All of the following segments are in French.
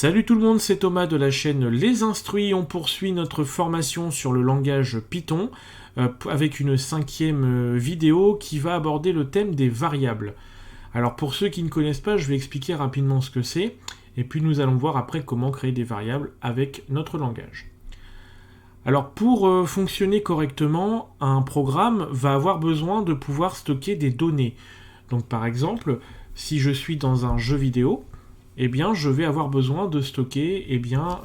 Salut tout le monde, c'est Thomas de la chaîne Les Instruits. On poursuit notre formation sur le langage Python avec une 5e vidéo qui va aborder le thème des variables. Alors pour ceux qui ne connaissent pas, je vais expliquer rapidement ce que c'est et puis nous allons voir après comment créer des variables avec notre langage. Alors pour fonctionner correctement, un programme va avoir besoin de pouvoir stocker des données. Donc par exemple, si je suis dans un jeu vidéo, eh bien, je vais avoir besoin de stocker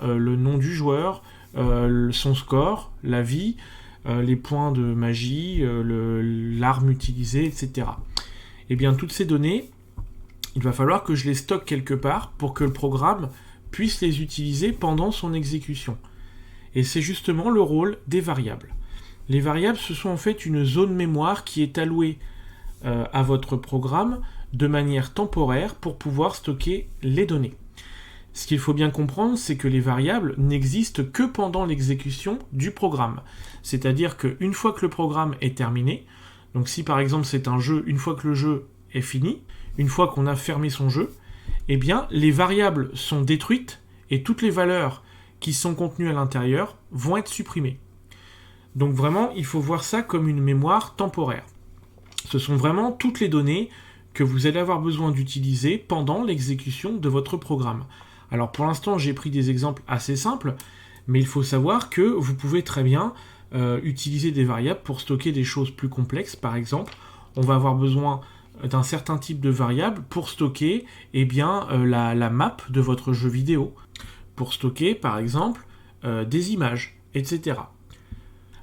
le nom du joueur, son score, la vie, les points de magie, l'arme utilisée, etc. Eh bien, toutes ces données, il va falloir que je les stocke quelque part pour que le programme puisse les utiliser pendant son exécution. Et c'est justement le rôle des variables. Les variables, ce sont en fait une zone mémoire qui est allouée à votre programme de manière temporaire pour pouvoir stocker les données. Ce qu'il faut bien comprendre, c'est que les variables n'existent que pendant l'exécution du programme. C'est-à-dire qu'une fois que le programme est terminé, donc si par exemple c'est un jeu, une fois que le jeu est fini, une fois qu'on a fermé son jeu, eh bien les variables sont détruites et toutes les valeurs qui sont contenues à l'intérieur vont être supprimées. Donc vraiment, il faut voir ça comme une mémoire temporaire. Ce sont vraiment toutes les données que vous allez avoir besoin d'utiliser pendant l'exécution de votre programme. Alors pour l'instant, j'ai pris des exemples assez simples, mais il faut savoir que vous pouvez très bien utiliser des variables pour stocker des choses plus complexes. Par exemple, on va avoir besoin d'un certain type de variable pour stocker la map de votre jeu vidéo, pour stocker par exemple des images, etc.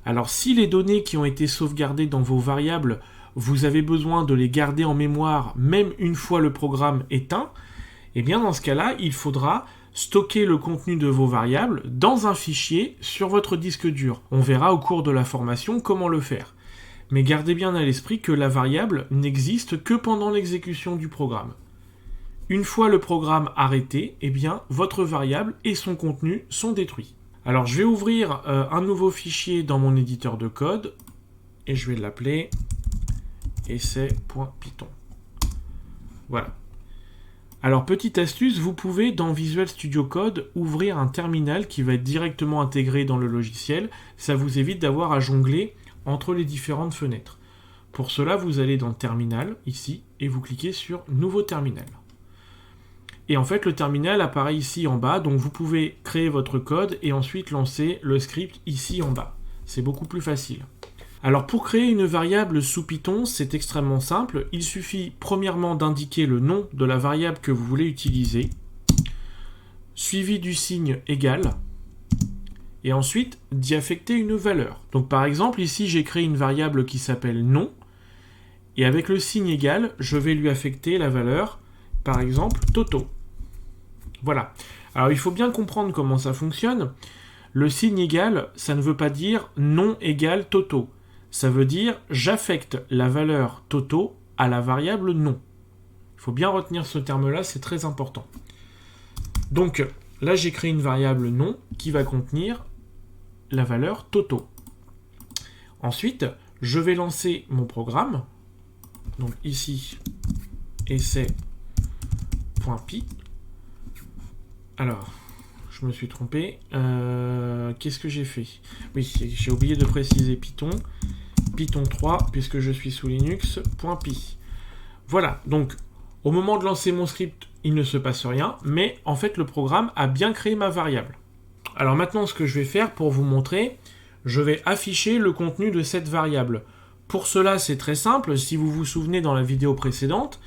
Alors si les données qui ont été sauvegardées dans vos variables, vous avez besoin de les garder en mémoire même une fois le programme éteint, et bien dans ce cas-là, il faudra stocker le contenu de vos variables dans un fichier sur votre disque dur. On verra au cours de la formation comment le faire. Mais gardez bien à l'esprit que la variable n'existe que pendant l'exécution du programme. Une fois le programme arrêté, eh bien votre variable et son contenu sont détruits. Alors je vais ouvrir un nouveau fichier dans mon éditeur de code et je vais l'appeler essai.python. Voilà. Alors petite astuce, vous pouvez dans Visual Studio Code ouvrir un terminal qui va être directement intégré dans le logiciel. Ça vous évite d'avoir à jongler entre les différentes fenêtres. Pour cela, vous allez dans Terminal, ici, et vous cliquez sur Nouveau terminal. Et en fait, le terminal apparaît ici en bas, donc vous pouvez créer votre code et ensuite lancer le script ici en bas. C'est beaucoup plus facile. Alors pour créer une variable sous Python, c'est extrêmement simple. Il suffit premièrement d'indiquer le nom de la variable que vous voulez utiliser, suivi du signe égal, et ensuite d'y affecter une valeur. Donc par exemple, ici j'ai créé une variable qui s'appelle nom, et avec le signe égal, je vais lui affecter la valeur, par exemple, Toto. Voilà. Alors il faut bien comprendre comment ça fonctionne. Le signe égal, ça ne veut pas dire nom égale Toto. Ça veut dire j'affecte la valeur Toto à la variable nom. Il faut bien retenir ce terme-là, c'est très important. Donc là, j'ai créé une variable nom qui va contenir la valeur Toto. Ensuite, je vais lancer mon programme. Donc ici, essai.py. Alors, je me suis trompé. Qu'est-ce que j'ai fait? Oui, j'ai oublié de préciser Python. Python 3, puisque je suis sous Linux, .py. Voilà, donc au moment de lancer mon script, il ne se passe rien, mais en fait le programme a bien créé ma variable. Alors maintenant, ce que je vais faire pour vous montrer, je vais afficher le contenu de cette variable. Pour cela, c'est très simple. Si vous vous souvenez dans la vidéo précédente,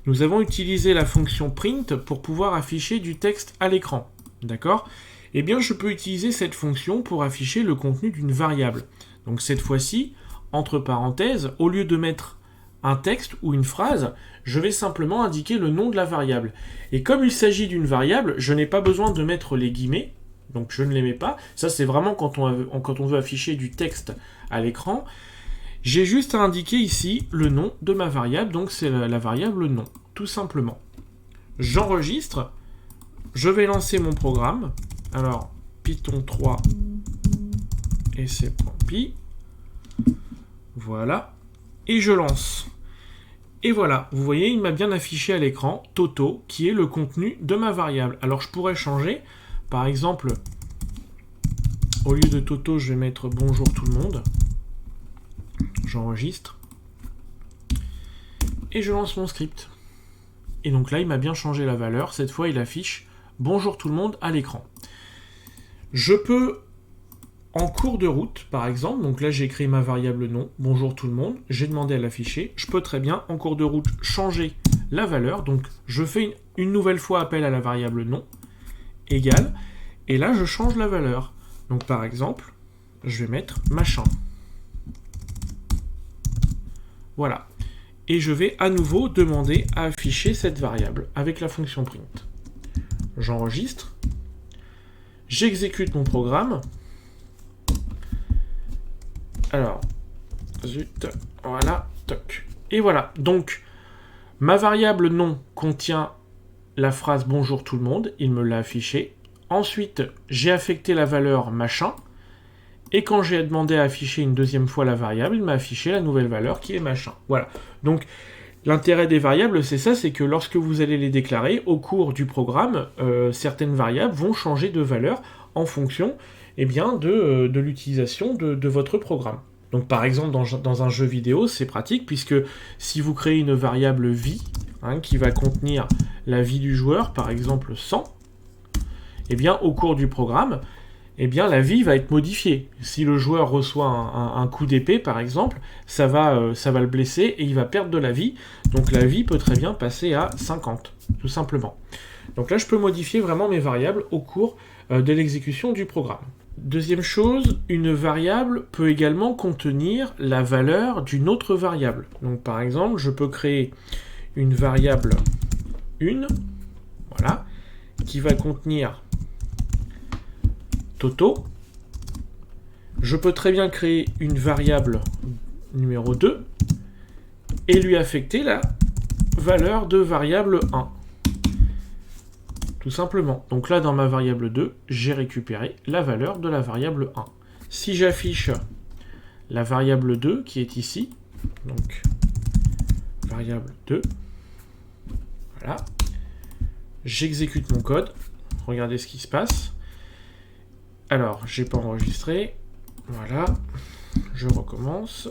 nous avons utilisé la fonction print pour pouvoir afficher du texte à l'écran. D'accord ? Eh bien, je peux utiliser cette fonction pour afficher le contenu d'une variable. Donc cette fois-ci, entre parenthèses, au lieu de mettre un texte ou une phrase, je vais simplement indiquer le nom de la variable. Et comme il s'agit d'une variable, je n'ai pas besoin de mettre les guillemets, donc je ne les mets pas. Ça, c'est vraiment quand on veut afficher du texte à l'écran. J'ai juste à indiquer ici le nom de ma variable, donc c'est la variable nom, tout simplement. J'enregistre, je vais lancer mon programme. Alors, Python 3 essai.py. Voilà. Et je lance. Et voilà, vous voyez, il m'a bien affiché à l'écran Toto, qui est le contenu de ma variable. Alors je pourrais changer, par exemple, au lieu de Toto, je vais mettre bonjour tout le monde. J'enregistre. Et je lance mon script. Et donc là, il m'a bien changé la valeur. Cette fois, il affiche bonjour tout le monde à l'écran. Je peux, en cours de route, par exemple, donc là j'ai créé ma variable nom, bonjour tout le monde, j'ai demandé à l'afficher, je peux très bien, en cours de route, changer la valeur, donc je fais une nouvelle fois appel à la variable nom, égale, et là je change la valeur. Donc par exemple, je vais mettre machin. Voilà. Et je vais à nouveau demander à afficher cette variable avec la fonction print. J'enregistre. J'exécute mon programme. Alors, zut, voilà, toc. Et voilà, donc, ma variable nom contient la phrase bonjour tout le monde, il me l'a affiché. Ensuite, j'ai affecté la valeur machin, et quand j'ai demandé à afficher une deuxième fois la variable, il m'a affiché la nouvelle valeur qui est machin. Voilà, donc, l'intérêt des variables, c'est ça, c'est que lorsque vous allez les déclarer, au cours du programme, certaines variables vont changer de valeur en fonction de l'utilisation de votre programme. Donc par exemple, dans un jeu vidéo, c'est pratique, puisque si vous créez une variable vie, qui va contenir la vie du joueur, par exemple 100, au cours du programme, la vie va être modifiée. Si le joueur reçoit un coup d'épée, par exemple, ça va le blesser et il va perdre de la vie. Donc la vie peut très bien passer à 50, tout simplement. Donc là, je peux modifier vraiment mes variables au cours de l'exécution du programme. Deuxième chose, une variable peut également contenir la valeur d'une autre variable. Donc par exemple, je peux créer une variable 1, voilà, qui va contenir Toto. Je peux très bien créer une variable numéro 2 et lui affecter la valeur de variable 1. Tout simplement. Donc là, dans ma variable 2, j'ai récupéré la valeur de la variable 1. Si j'affiche la variable 2 qui est ici, donc variable 2, voilà, j'exécute mon code, regardez ce qui se passe. Alors, j'ai pas enregistré, voilà, je recommence,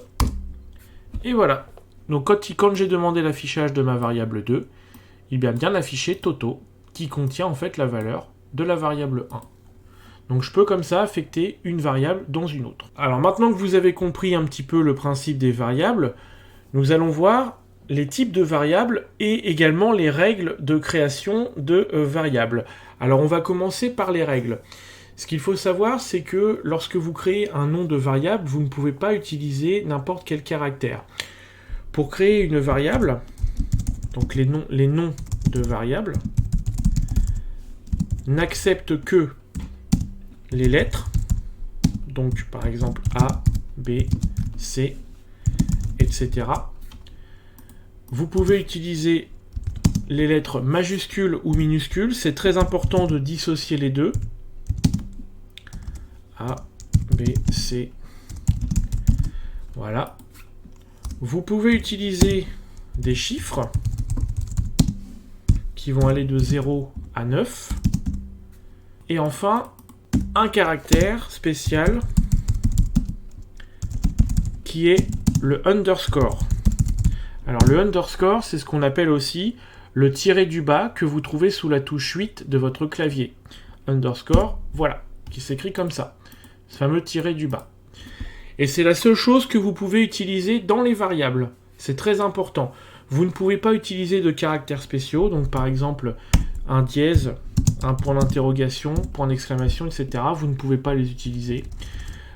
et voilà. Donc quand j'ai demandé l'affichage de ma variable 2, il va bien afficher Toto, qui contient en fait la valeur de la variable 1. Donc je peux comme ça affecter une variable dans une autre. Alors maintenant que vous avez compris un petit peu le principe des variables, nous allons voir les types de variables et également les règles de création de variables. Alors on va commencer par les règles. Ce qu'il faut savoir, c'est que lorsque vous créez un nom de variable, vous ne pouvez pas utiliser n'importe quel caractère. Pour créer une variable, donc les noms de variables, n'acceptent que les lettres, donc par exemple A, B, C, etc. Vous pouvez utiliser les lettres majuscules ou minuscules, c'est très important de dissocier les deux. A, B, C. Voilà. Vous pouvez utiliser des chiffres qui vont aller de 0 à 9. Et enfin, un caractère spécial qui est le underscore. Alors le underscore, c'est ce qu'on appelle aussi le tiré du bas que vous trouvez sous la touche 8 de votre clavier. Underscore, voilà, qui s'écrit comme ça. Ce fameux tiré du bas. Et c'est la seule chose que vous pouvez utiliser dans les variables. C'est très important. Vous ne pouvez pas utiliser de caractères spéciaux, donc par exemple un dièse, un point d'interrogation, point d'exclamation, etc. Vous ne pouvez pas les utiliser.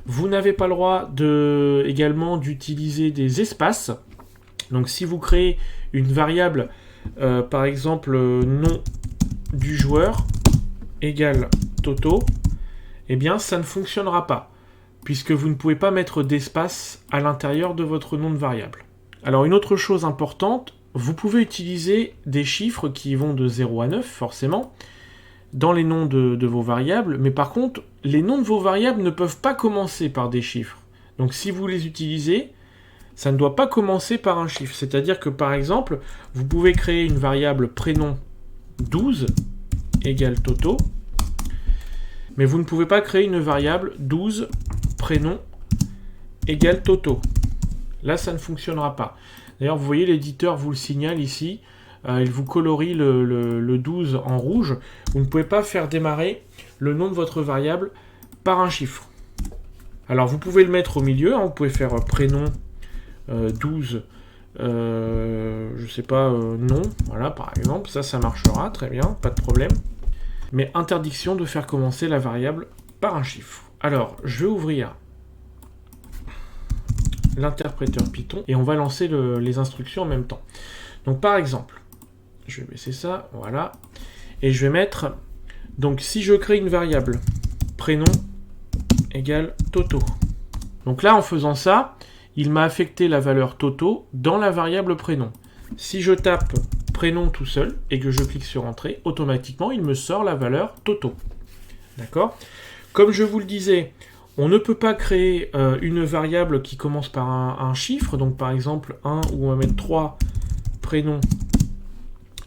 Vous n'avez pas le droit également d'utiliser des espaces. Donc si vous créez une variable, par exemple nom du joueur égale Toto, eh bien ça ne fonctionnera pas, puisque vous ne pouvez pas mettre d'espace à l'intérieur de votre nom de variable. Alors une autre chose importante, vous pouvez utiliser des chiffres qui vont de 0 à 9, forcément, dans les noms de vos variables, mais par contre, les noms de vos variables ne peuvent pas commencer par des chiffres. Donc si vous les utilisez, ça ne doit pas commencer par un chiffre. C'est-à-dire que par exemple, vous pouvez créer une variable prénom 12 égale Toto, mais vous ne pouvez pas créer une variable 12 prénom égale Toto. Là, ça ne fonctionnera pas. D'ailleurs, vous voyez, l'éditeur vous le signale ici. Il vous colorie le 12 en rouge. Vous ne pouvez pas faire démarrer le nom de votre variable par un chiffre. Alors, vous pouvez le mettre au milieu. Vous pouvez faire prénom 12, je sais pas, non. Voilà, par exemple. Ça marchera. Très bien, pas de problème. Mais interdiction de faire commencer la variable par un chiffre. Alors, je vais ouvrir l'interpréteur Python et on va lancer les instructions en même temps. Donc par exemple, je vais baisser ça, voilà, et je vais mettre, donc si je crée une variable prénom égale Toto. Donc là, en faisant ça, il m'a affecté la valeur Toto dans la variable prénom. Si je tape prénom tout seul et que je clique sur entrée, automatiquement il me sort la valeur Toto. D'accord ? Comme je vous le disais, on ne peut pas créer une variable qui commence par un chiffre, donc par exemple 1, où on va mettre 3 prénom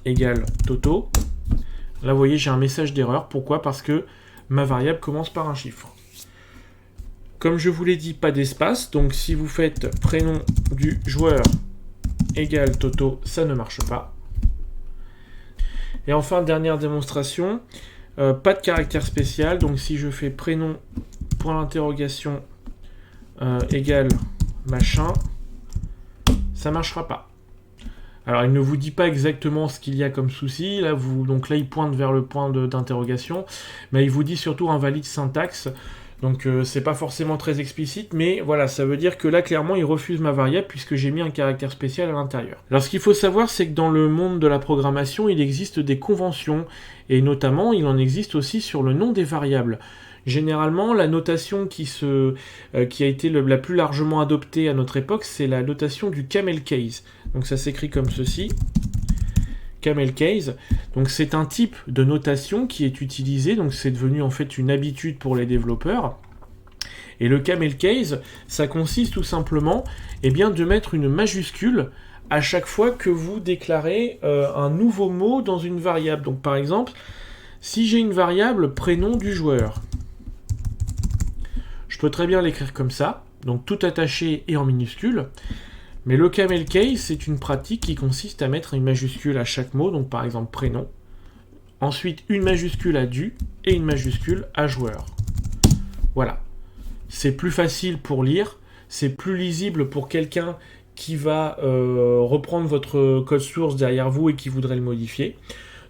égale Toto. Là, vous voyez, j'ai un message d'erreur. Pourquoi ? Parce que ma variable commence par un chiffre. Comme je vous l'ai dit, pas d'espace, donc si vous faites prénom du joueur égale Toto, ça ne marche pas. Et enfin, dernière démonstration, pas de caractère spécial, donc si je fais prénom point d'interrogation égale machin, ça marchera pas. Alors il ne vous dit pas exactement ce qu'il y a comme souci, donc là il pointe vers le point d'interrogation, mais il vous dit surtout invalide syntaxe, donc c'est pas forcément très explicite, mais voilà, ça veut dire que là clairement il refuse ma variable puisque j'ai mis un caractère spécial à l'intérieur. Alors ce qu'il faut savoir, c'est que dans le monde de la programmation, il existe des conventions, et notamment il en existe aussi sur le nom des variables. Généralement, la notation qui a été la plus largement adoptée à notre époque, c'est la notation du camel case. Donc ça s'écrit comme ceci, camel case. Donc c'est un type de notation qui est utilisé, donc c'est devenu en fait une habitude pour les développeurs. Et le camel case, ça consiste tout simplement de mettre une majuscule à chaque fois que vous déclarez un nouveau mot dans une variable. Donc par exemple, si j'ai une variable prénom du joueur, je peux très bien l'écrire comme ça, donc tout attaché et en minuscule, mais le camel case, c'est une pratique qui consiste à mettre une majuscule à chaque mot, donc par exemple prénom, ensuite une majuscule à du et une majuscule à joueur. Voilà. C'est plus facile pour lire, c'est plus lisible pour quelqu'un qui va reprendre votre code source derrière vous et qui voudrait le modifier.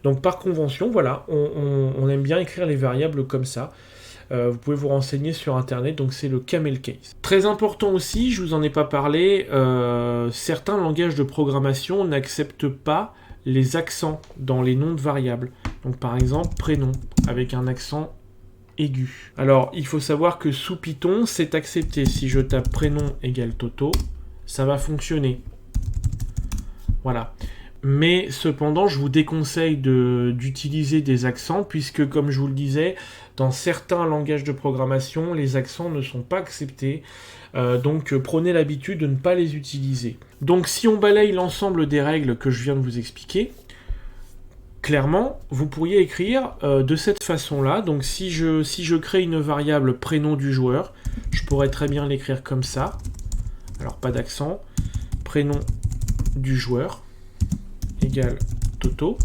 Donc par convention, voilà, on aime bien écrire les variables comme ça. Vous pouvez vous renseigner sur internet, donc c'est le camel case. Très important aussi, je vous en ai pas parlé, certains langages de programmation n'acceptent pas les accents dans les noms de variables. Donc par exemple, prénom, avec un accent aigu. Alors, il faut savoir que sous Python, c'est accepté. Si je tape prénom égale Toto, ça va fonctionner. Voilà. Mais cependant, je vous déconseille d'utiliser des accents, puisque comme je vous le disais, dans certains langages de programmation, les accents ne sont pas acceptés. Donc prenez l'habitude de ne pas les utiliser. Donc si on balaye l'ensemble des règles que je viens de vous expliquer, clairement, vous pourriez écrire de cette façon-là. Donc si je crée une variable prénom du joueur, je pourrais très bien l'écrire comme ça. Alors pas d'accent. Prénom du joueur égale Toto.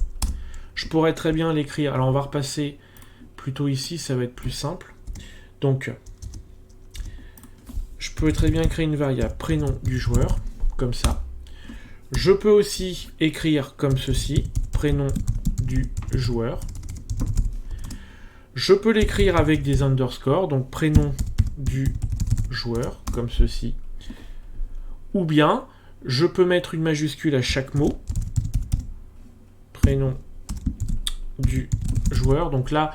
Je pourrais très bien l'écrire. Alors on va repasser plutôt ici, ça va être plus simple. Donc je peux très bien créer une variable prénom du joueur, comme ça. Je peux aussi écrire comme ceci, prénom du joueur. Je peux l'écrire avec des underscores, donc prénom du joueur, comme ceci. Ou bien, je peux mettre une majuscule à chaque mot. Prénom du joueur. Donc là,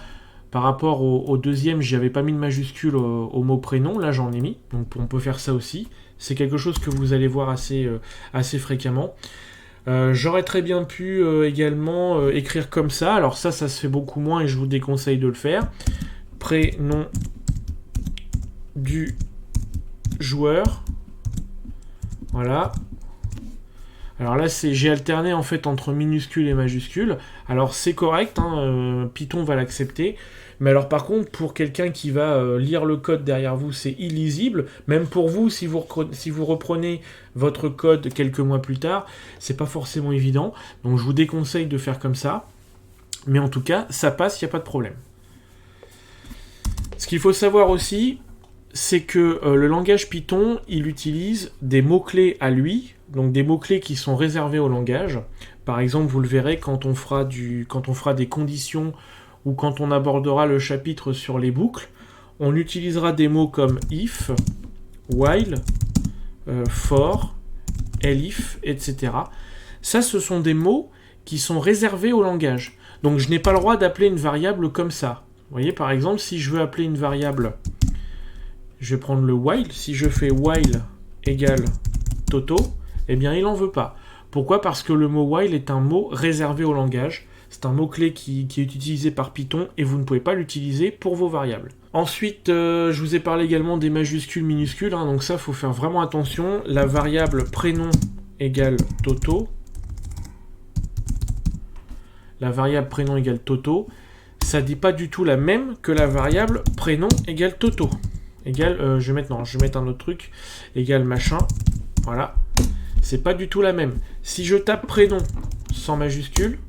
par rapport au deuxième, j'y avais pas mis de majuscule au mot prénom. Là, j'en ai mis. Donc on peut faire ça aussi. C'est quelque chose que vous allez voir assez fréquemment. J'aurais très bien pu également écrire comme ça. Alors ça se fait beaucoup moins et je vous déconseille de le faire. Prénom du joueur. Voilà. Alors là, j'ai alterné en fait entre minuscules et majuscules. Alors c'est correct, hein, Python va l'accepter. Mais alors par contre, pour quelqu'un qui va lire le code derrière vous, c'est illisible. Même pour vous, si vous reprenez votre code quelques mois plus tard, c'est pas forcément évident. Donc je vous déconseille de faire comme ça. Mais en tout cas, ça passe, il n'y a pas de problème. Ce qu'il faut savoir aussi, c'est que le langage Python, il utilise des mots-clés à lui, donc des mots-clés qui sont réservés au langage. Par exemple, vous le verrez quand on fera des conditions ou quand on abordera le chapitre sur les boucles, on utilisera des mots comme if, while, for, elif, etc. Ça, ce sont des mots qui sont réservés au langage. Donc je n'ai pas le droit d'appeler une variable comme ça. Vous voyez, par exemple, si je veux appeler une variable, je vais prendre le while. Si je fais while égale Toto, eh bien, il n'en veut pas. Pourquoi ? Parce que le mot while est un mot réservé au langage. C'est un mot-clé qui est utilisé par Python et vous ne pouvez pas l'utiliser pour vos variables. Ensuite, je vous ai parlé également des majuscules, minuscules. Donc ça, il faut faire vraiment attention. La variable prénom égale Toto. La variable prénom égale Toto. Ça ne dit pas du tout la même que la variable prénom égale Toto. Égale, je vais mettre un autre truc. Égale machin. Voilà. C'est pas du tout la même. Si je tape prénom sans majuscule,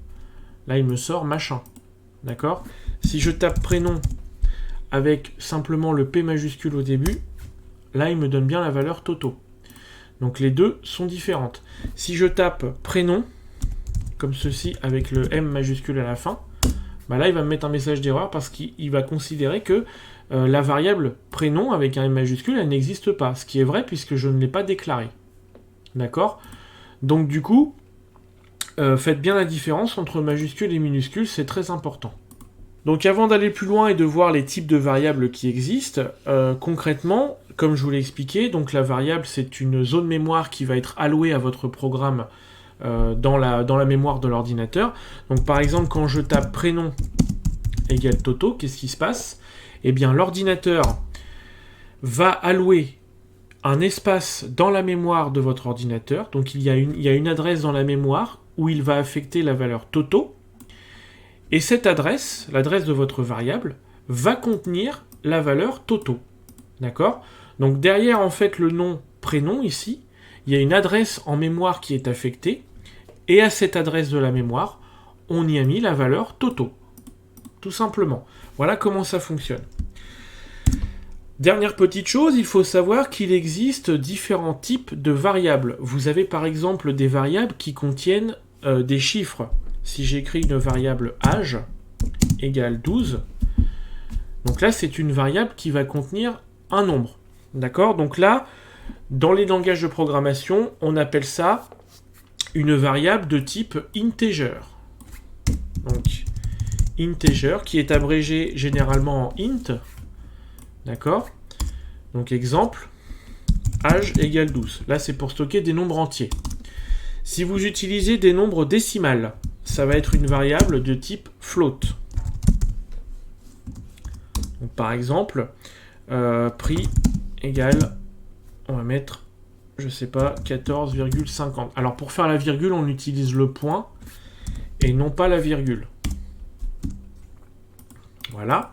là il me sort machin. D'accord ? Si je tape prénom avec simplement le P majuscule au début, là il me donne bien la valeur Toto. Donc les deux sont différentes. Si je tape prénom, comme ceci avec le M majuscule à la fin, bah là il va me mettre un message d'erreur parce qu'il va considérer que la variable prénom avec un M majuscule, elle n'existe pas. Ce qui est vrai puisque je ne l'ai pas déclaré. D'accord ? Donc du coup, faites bien la différence entre majuscules et minuscules, c'est très important. Donc avant d'aller plus loin et de voir les types de variables qui existent, concrètement, comme je vous l'ai expliqué, donc la variable c'est une zone mémoire qui va être allouée à votre programme dans la mémoire de l'ordinateur. Donc par exemple, quand je tape prénom égale Toto, qu'est-ce qui se passe ? Eh bien l'ordinateur va allouer un espace dans la mémoire de votre ordinateur. Donc il y a une adresse dans la mémoire où il va affecter la valeur Toto. Et cette adresse, l'adresse de votre variable, va contenir la valeur Toto. D'accord ? Donc derrière en fait le nom prénom ici, il y a une adresse en mémoire qui est affectée. Et à cette adresse de la mémoire, on y a mis la valeur Toto. Tout simplement. Voilà comment ça fonctionne. Dernière petite chose, il faut savoir qu'il existe différents types de variables. Vous avez par exemple des variables qui contiennent des chiffres. Si j'écris une variable âge égale 12, donc là c'est une variable qui va contenir un nombre. D'accord ? Donc là, dans les langages de programmation, on appelle ça une variable de type integer. Donc integer qui est abrégé généralement en int. D'accord ? Donc exemple, âge égale 12. Là, c'est pour stocker des nombres entiers. Si vous utilisez des nombres décimales, ça va être une variable de type float. Donc, par exemple, prix égale, on va mettre, je sais pas, 14,50. Alors pour faire la virgule, on utilise le point et non pas la virgule. Voilà.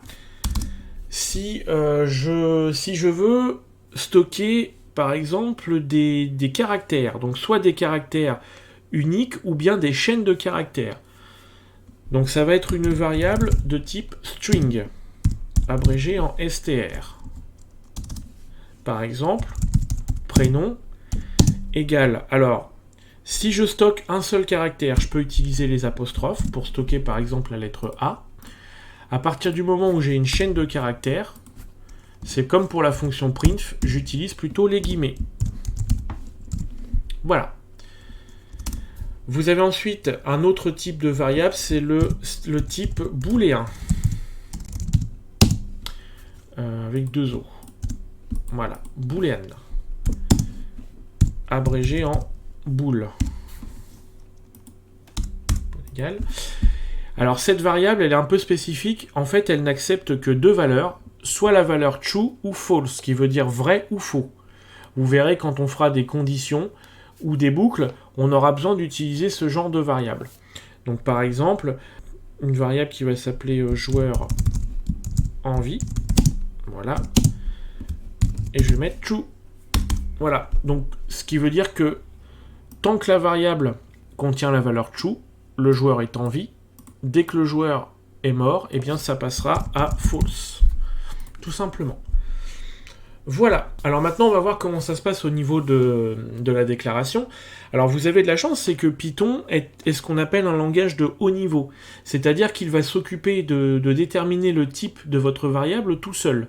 Si je veux stocker, par exemple, des caractères, donc soit des caractères uniques ou bien des chaînes de caractères. Donc ça va être une variable de type string, abrégée en str. Par exemple, prénom égale. Alors, si je stocke un seul caractère, je peux utiliser les apostrophes pour stocker par exemple la lettre A. À partir du moment où j'ai une chaîne de caractères, c'est comme pour la fonction print, j'utilise plutôt les guillemets. Voilà. Vous avez ensuite un autre type de variable, c'est le type booléen. Avec deux O. Voilà, boolean. Abrégé en bool. Égal. Alors cette variable, elle est un peu spécifique. En fait, elle n'accepte que deux valeurs, soit la valeur true ou false, qui veut dire vrai ou faux. Vous verrez quand on fera des conditions ou des boucles, on aura besoin d'utiliser ce genre de variable. Donc par exemple, une variable qui va s'appeler joueur envie, voilà, et je vais mettre true. Voilà, donc ce qui veut dire que tant que la variable contient la valeur true, le joueur est en vie. Dès que le joueur est mort, eh bien ça passera à false. Tout simplement. Voilà, alors maintenant on va voir comment ça se passe au niveau de la déclaration. Alors vous avez de la chance, c'est que Python est ce qu'on appelle un langage de haut niveau. C'est-à-dire qu'il va s'occuper de déterminer le type de votre variable tout seul.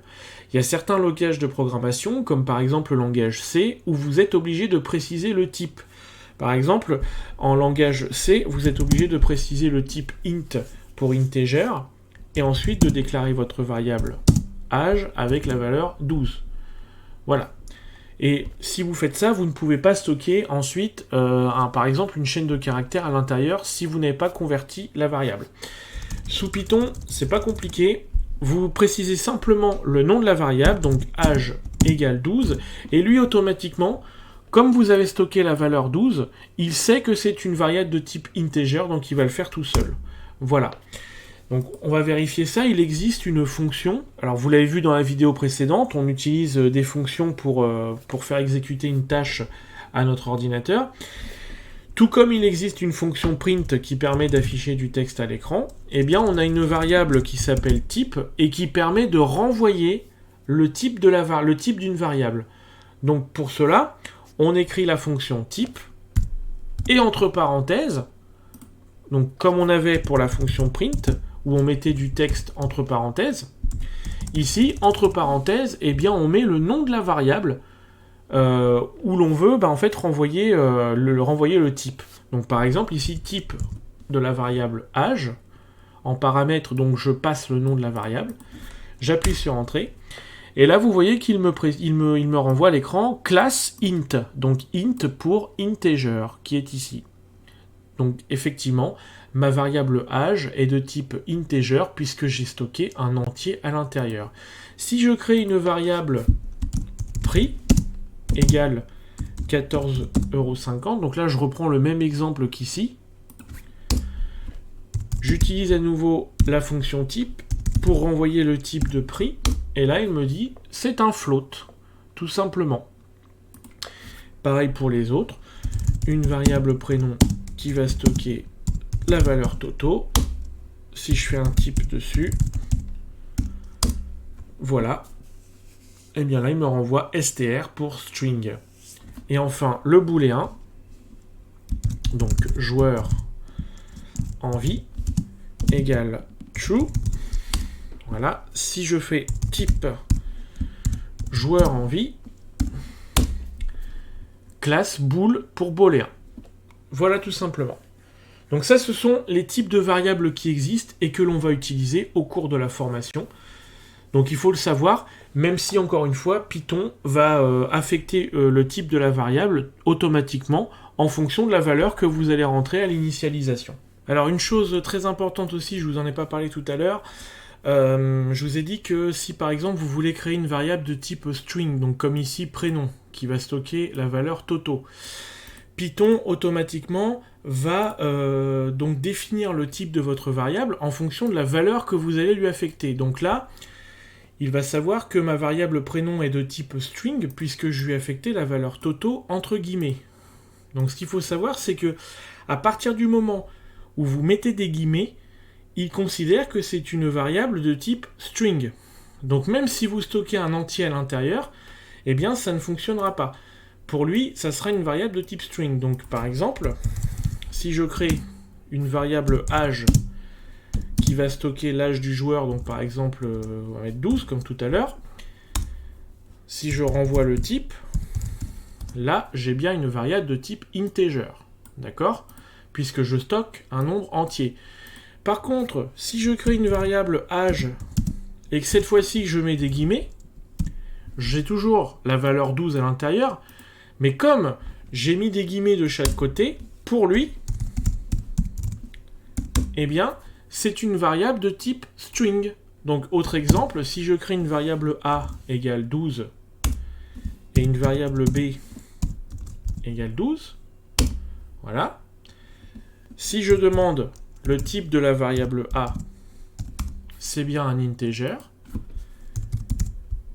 Il y a certains langages de programmation, comme par exemple le langage C, où vous êtes obligé de préciser le type. Par exemple, en langage C, vous êtes obligé de préciser le type int pour integer, et ensuite de déclarer votre variable âge avec la valeur 12. Voilà. Et si vous faites ça, vous ne pouvez pas stocker ensuite, par exemple, une chaîne de caractères à l'intérieur si vous n'avez pas converti la variable. Sous Python, c'est pas compliqué. Vous précisez simplement le nom de la variable, donc âge égale 12, et lui automatiquement, comme vous avez stocké la valeur 12, il sait que c'est une variable de type integer, donc il va le faire tout seul. Voilà. Donc on va vérifier ça, il existe une fonction, alors vous l'avez vu dans la vidéo précédente, on utilise des fonctions pour faire exécuter une tâche à notre ordinateur. Tout comme il existe une fonction print qui permet d'afficher du texte à l'écran, eh bien on a une variable qui s'appelle type et qui permet de renvoyer le type d'une variable. Donc pour cela, on écrit la fonction type et entre parenthèses, donc comme on avait pour la fonction print, où on mettait du texte entre parenthèses, ici, entre parenthèses, eh bien, on met le nom de la variable où l'on veut en fait renvoyer le type. Donc par exemple, ici, type de la variable âge, en paramètre, donc je passe le nom de la variable, j'appuie sur Entrée, et là vous voyez qu'il me renvoie à l'écran class int, donc int pour integer, qui est ici. Donc effectivement, ma variable âge est de type integer puisque j'ai stocké un entier à l'intérieur. Si je crée une variable prix égale 14,50 €, donc là je reprends le même exemple qu'ici, j'utilise à nouveau la fonction type pour renvoyer le type de prix, et là il me dit c'est un float, tout simplement. Pareil pour les autres, une variable prénom qui va stocker la valeur Toto. Si je fais un type dessus, voilà, et bien là il me renvoie str pour string. Et enfin le booléen, donc joueur envie égale true. Voilà, si je fais type joueur envie, classe bool pour booléen. Voilà tout simplement. Donc ça, ce sont les types de variables qui existent et que l'on va utiliser au cours de la formation. Donc il faut le savoir, même si encore une fois, Python va affecter le type de la variable automatiquement en fonction de la valeur que vous allez rentrer à l'initialisation. Alors une chose très importante aussi, je vous en ai pas parlé tout à l'heure, je vous ai dit que si par exemple vous voulez créer une variable de type string, donc comme ici prénom, qui va stocker la valeur Toto, Python automatiquement va donc définir le type de votre variable en fonction de la valeur que vous allez lui affecter. Donc là, il va savoir que ma variable prénom est de type string puisque je lui ai affecté la valeur Toto entre guillemets. Donc ce qu'il faut savoir, c'est que à partir du moment où vous mettez des guillemets, il considère que c'est une variable de type string. Donc même si vous stockez un entier à l'intérieur, eh bien ça ne fonctionnera pas. Pour lui, ça sera une variable de type string. Donc par exemple, si je crée une variable âge qui va stocker l'âge du joueur, donc par exemple, on va mettre 12 comme tout à l'heure, si je renvoie le type, là j'ai bien une variable de type integer, d'accord ? Puisque je stocke un nombre entier. Par contre, si je crée une variable âge et que cette fois-ci je mets des guillemets, j'ai toujours la valeur 12 à l'intérieur, mais comme j'ai mis des guillemets de chaque côté, pour lui, eh bien, c'est une variable de type string. Donc, autre exemple, si je crée une variable a égale 12, et une variable b égale 12. Voilà. Si je demande le type de la variable a, c'est bien un integer.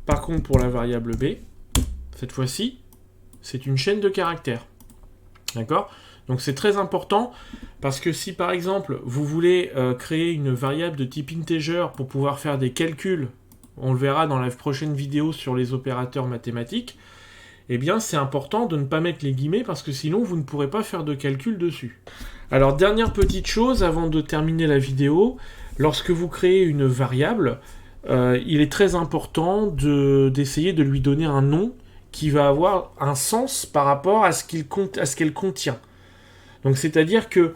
Par contre, pour la variable b, cette fois-ci, c'est une chaîne de caractères. D'accord ? Donc c'est très important, parce que si par exemple, vous voulez créer une variable de type integer pour pouvoir faire des calculs, on le verra dans la prochaine vidéo sur les opérateurs mathématiques, eh bien c'est important de ne pas mettre les guillemets, parce que sinon vous ne pourrez pas faire de calcul dessus. Alors dernière petite chose avant de terminer la vidéo, lorsque vous créez une variable, il est très important d'essayer de lui donner un nom qui va avoir un sens par rapport à ce qu'elle contient. Donc c'est-à-dire que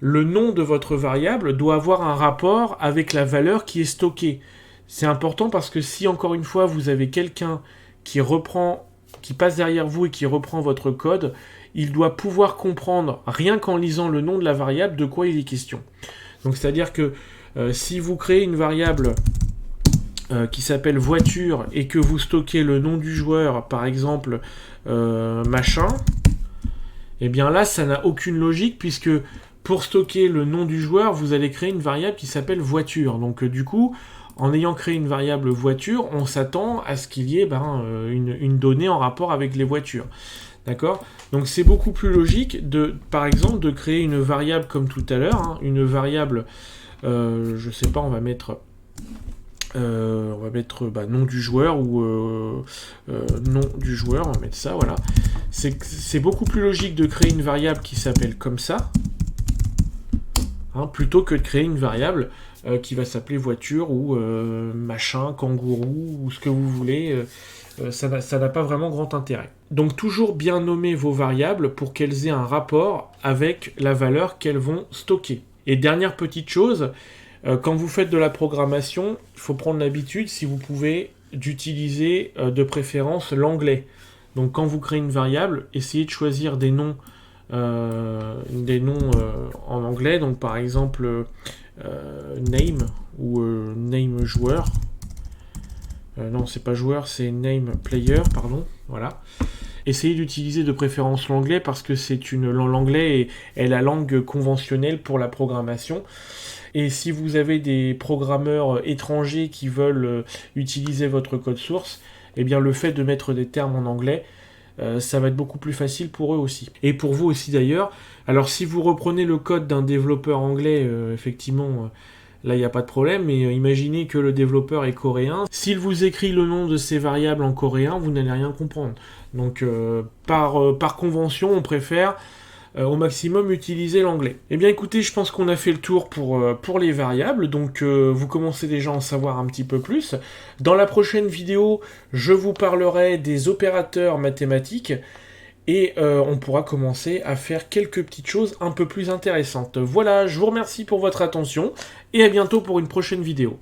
le nom de votre variable doit avoir un rapport avec la valeur qui est stockée. C'est important parce que si, encore une fois, vous avez quelqu'un qui passe derrière vous et qui reprend votre code, il doit pouvoir comprendre, rien qu'en lisant le nom de la variable, de quoi il est question. Donc c'est-à-dire que si vous créez une variable qui s'appelle voiture et que vous stockez le nom du joueur, par exemple machin, et bien là ça n'a aucune logique, puisque pour stocker le nom du joueur, vous allez créer une variable qui s'appelle voiture. Donc du coup, en ayant créé une variable voiture, on s'attend à ce qu'il y ait une donnée en rapport avec les voitures. D'accord ? Donc c'est beaucoup plus logique, par exemple, de créer une variable comme tout à l'heure, une variable, je sais pas, on va mettre nom du joueur ou nom du joueur, on va mettre ça, voilà. C'est beaucoup plus logique de créer une variable qui s'appelle comme ça, plutôt que de créer une variable qui va s'appeler voiture ou machin, kangourou, ou ce que vous voulez. Ça n'a pas vraiment grand intérêt. Donc toujours bien nommer vos variables pour qu'elles aient un rapport avec la valeur qu'elles vont stocker. Et dernière petite chose, quand vous faites de la programmation, il faut prendre l'habitude, si vous pouvez, d'utiliser de préférence l'anglais. Donc quand vous créez une variable, essayez de choisir des noms en anglais. Donc par exemple name ou name joueur. Non, c'est pas joueur, c'est name player, pardon. Voilà. Essayez d'utiliser de préférence l'anglais, parce que l'anglais est la langue conventionnelle pour la programmation. Et si vous avez des programmeurs étrangers qui veulent utiliser votre code source, eh bien le fait de mettre des termes en anglais, ça va être beaucoup plus facile pour eux aussi. Et pour vous aussi d'ailleurs. Alors si vous reprenez le code d'un développeur anglais, effectivement, là il n'y a pas de problème, mais imaginez que le développeur est coréen. S'il vous écrit le nom de ces variables en coréen, vous n'allez rien comprendre. Donc par convention, on préfère au maximum utiliser l'anglais. Eh bien écoutez, je pense qu'on a fait le tour pour les variables, donc vous commencez déjà à en savoir un petit peu plus. Dans la prochaine vidéo, je vous parlerai des opérateurs mathématiques, et on pourra commencer à faire quelques petites choses un peu plus intéressantes. Voilà, je vous remercie pour votre attention, et à bientôt pour une prochaine vidéo.